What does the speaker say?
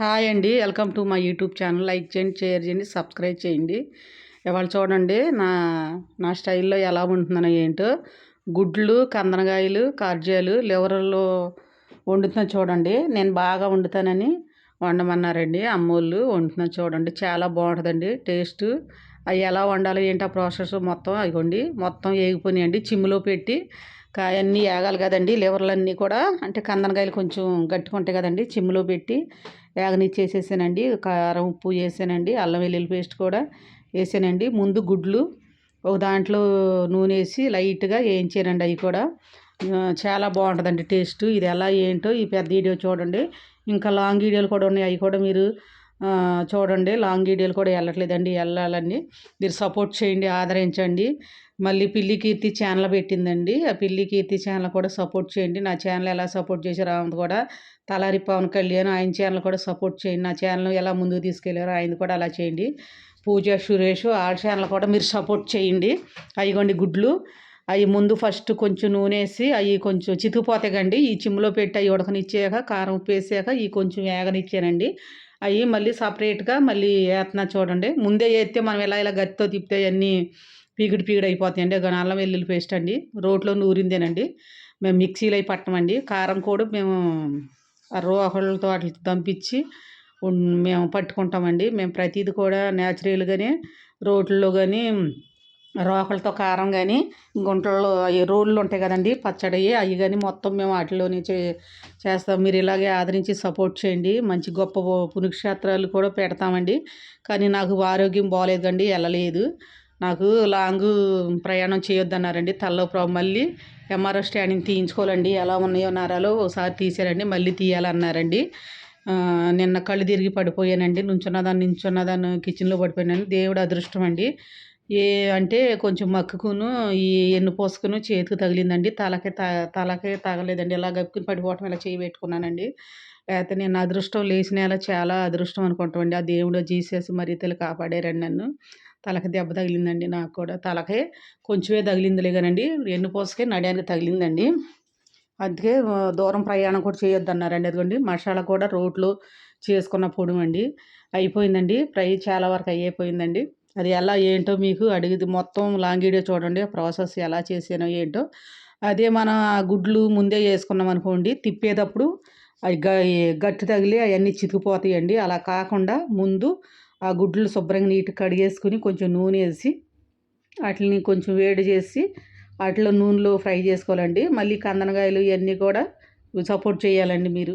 Hi అండి. Welcome to my YouTube channel. Like చేయండి, share చేయండి, సబ్స్క్రైబ్ చేయండి. ఇవాళ చూడండి నా నా స్టైల్లో ఎలా ఉంటుందో ఏంటో గుడ్లు, కందనకాయలు, కార్జాలు, లివర్లో వండుతున్నా చూడండి. నేను బాగా వండుతానని వండమన్నారండి అమ్మోళ్ళు. వండుతున్నా చూడండి, చాలా బాగుంటుందండి టేస్ట్. అవి ఎలా వండాలి ఏంటి ఆ ప్రాసెస్ మొత్తం అదిగోండి. మొత్తం వేగిపోయినాయండి. చిమ్ములో పెట్టి కాయన్నీ ఏగాలి కదండి. లివర్లన్నీ కూడా అంటే కందనకాయలు కొంచెం గట్టిగా ఉంటాయి కదండి. చిమ్ములో పెట్టి ఏగనిచ్చేసేసానండి. కారం ఉప్పు వేసానండి. అల్లం వెల్లుల్లి పేస్ట్ కూడా వేసానండి. ముందు గుడ్లు ఒక దాంట్లో నూనె వేసి లైట్గా వేయించానండి. అవి కూడా చాలా బాగుంటుందండి టేస్ట్. ఇది ఎలా ఏంటో ఈ పెద్ద వీడియో చూడండి. ఇంకా లాంగ్ వీడియోలు కూడా ఉన్నాయి, అవి కూడా మీరు చూడండి. లాంగ్ వీడియోలు కూడా వెళ్ళట్లేదండి, వెళ్ళాలండి. మీరు సపోర్ట్ చేయండి, ఆదరించండి. మళ్ళీ పిల్లి కీర్తి ఛానల్ పెట్టిందండి. ఆ పిల్లి కీర్తి ఛానల్ కూడా సపోర్ట్ చేయండి. నా ఛానల్ ఎలా సపోర్ట్ చేశారో ఆమె కూడా తలారి పవన్ కళ్యాణ్ ఆయన ఛానల్ కూడా సపోర్ట్ చేయండి. నా ఛానల్ ఎలా ముందుకు తీసుకెళ్ళారో ఆయన కూడా అలా చేయండి. పూజ సురేష్ వాళ్ళ ఛానల్ కూడా మీరు సపోర్ట్ చేయండి. అయిగోండి గుడ్లు. అవి ముందు ఫస్ట్ కొంచెం నూనె వేసి అవి కొంచెం చితికిపోతాయి కండి. ఈ చిమ్ములో పెట్టి అవి ఉడకనిచ్చాక కారం ఉప్పు వేసాక ఇవి కొంచెం వేగనిచ్చానండి. అవి మళ్ళీ సపరేట్గా మళ్ళీ వేస్తున్నా చూడండి. ముందే వేస్తే మనం ఇలా గట్టితో తిప్పితే అన్నీ పీగుడు అయిపోతాయండి. అల్లం వెల్లుల్లి పేస్ట్ అండి రోట్లో నూరిందేనండి. మేము మిక్సీలో అవి పట్టమండి. కారం కూడా మేము రోకళ్ళతో వాటికి దంపించి మేము పట్టుకుంటామండి. మేము ప్రతిదీ కూడా న్యాచురల్గానే రోట్లో కానీ రోకలతో కారం కానీ గుంటల్లో అవి రోళ్ళు ఉంటాయి కదండి పచ్చడి అవి కానీ మొత్తం మేము వాటిలోనే చేస్తాం. మీరు ఇలాగే ఆదరించి సపోర్ట్ చేయండి. మంచి గొప్ప పుణ్యక్షేత్రాలు కూడా పెడతామండి. కానీ నాకు ఆరోగ్యం బాగోలేదు కండి, వెళ్ళలేదు. నాకు లాంగ్ ప్రయాణం చేయొద్దన్నారండి. తలలో మళ్ళీ ఎంఆర్ఓ స్కానింగ్ తీయించుకోవాలండి. ఎలా ఉన్నాయో నరాలు ఒకసారి తీసారండి, మళ్ళీ తీయాలన్నారండి. నిన్న కళ్ళు తిరిగి పడిపోయానండి. నించున్నదాన్ని కిచెన్లో పడిపోయానండి. దేవుడు అదృష్టం అండి. అంటే కొంచెం మక్కుకును ఈ ఎన్నుపోసుకును చేతికి తగిలిందండి. తలకే తగలేదండి. ఇలా గక్కుని పడిపోవటం ఇలా చేయి పెట్టుకున్నానండి. లేకపోతే నేను అదృష్టం లేచిన నెల చాలా అదృష్టం అనుకుంటామండి. ఆ దేవుడు జీసస్ మరి తల్లి కాపాడారండి నన్ను. తలకి దెబ్బ తగిలిందండి. నాకు కూడా తలకే కొంచెమే తగిలిందిలే కానండి, ఎన్నుపోసకే నడానికి తగిలిందండి. అందుకే దూరం ప్రయాణం కూడా చేయొద్దన్నారండి. అదిగోండి మసాలా కూడా రోట్లో చేసుకున్న పొడి అండి. అయిపోయిందండి. ఫ్రై చాలా వరకు అయిపోయిందండి. అది ఎలా ఏంటో మీకు అడిగితే మొత్తం లాంగ్ వీడియో చూడండి. ఆ ప్రాసెస్ ఎలా చేసానో ఏంటో. అదే మనం ఆ గుడ్లు ముందే వేసుకున్నాం అనుకోండి, తిప్పేటప్పుడు అవి గట్టి తగిలి అవన్నీ చితికిపోతాయండి. అలా కాకుండా ముందు ఆ గుడ్లు శుభ్రంగా నీట్గా కడిగేసుకుని కొంచెం నూనె వేసి వాటిని కొంచెం వేడి చేసి వాటిలో నూనెలో ఫ్రై చేసుకోవాలండి. మళ్ళీ కందనకాయలు ఇవన్నీ కూడా సపోర్ట్ చేయాలండి మీరు.